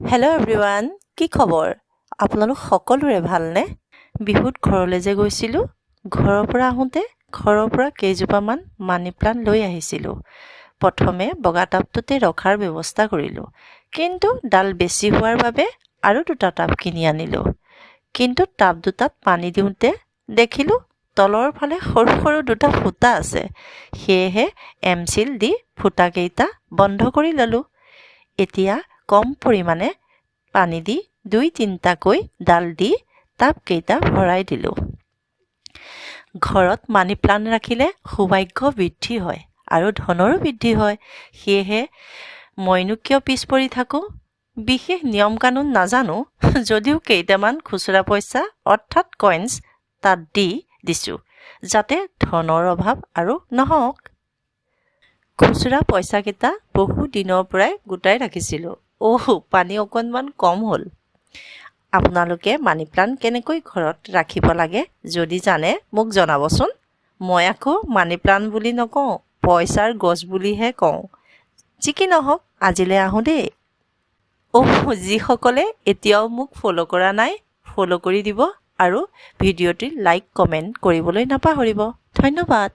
Hello' everyone, কি খবৰ? আপোনালোক সকলোৰে ভালনে? বিহুত ঘৰলৈ যে গৈছিলোঁ, ঘৰৰ পৰা আহোঁতে ঘৰৰ পৰা কেইজোপামান মানি প্লাণ্ট লৈ আহিছিলোঁ। প্ৰথমে বগা টাবটোতে ৰখাৰ ব্যৱস্থা কৰিলোঁ, কিন্তু ডাল বেছি হোৱাৰ বাবে আৰু দুটা টাব কিনি আনিলোঁ। কিন্তু টাব দুটাত পানী দিওঁতে দেখিলোঁ তলৰ ফালে সৰু সৰু দুটা ফুটা আছে। সেয়েহে এমচিল দি ফুটাকেইটা বন্ধ কৰি ল'লোঁ। এতিয়া কম পৰিমাণে পানী দি ২-৩টাকৈ ডাল দি টাবকেইটা ভৰাই দিলোঁ। ঘৰত মানি প্লাণ্ট ৰাখিলে সৌভাগ্য বৃদ্ধি হয় আৰু ধনৰো বৃদ্ধি হয়। সেয়েহে মইনো কিয় পিছ পৰি থাকোঁ? বিশেষ নিয়ম কানুন নাজানো, যদিও কেইটামান খুচুৰা পইচা অৰ্থাৎ কইনছ তাত দি দিছোঁ, যাতে ধনৰ অভাৱ আৰু নহওক। খুচুৰা পইচাকেইটা বহু দিনৰ পৰাই গোটাই ৰাখিছিলোঁ। পানী অকণমান কম হ'ল। আপোনালোকে মানি প্লাণ্ট কেনেকৈ ঘৰত ৰাখিব লাগে যদি জানে মোক জনাবচোন। মই আকৌ মানি প্লাণ্ট বুলি নকওঁ, পইচাৰ গছ বুলিহে কওঁ। যি কি নহওক, আজিলৈ আহোঁ দেই। যিসকলে এতিয়াও মোক ফ'ল' কৰা নাই, ফ'ল' কৰি দিব আৰু ভিডিঅ'টি লাইক কমেণ্ট কৰিবলৈ নাপাহৰিব। ধন্যবাদ।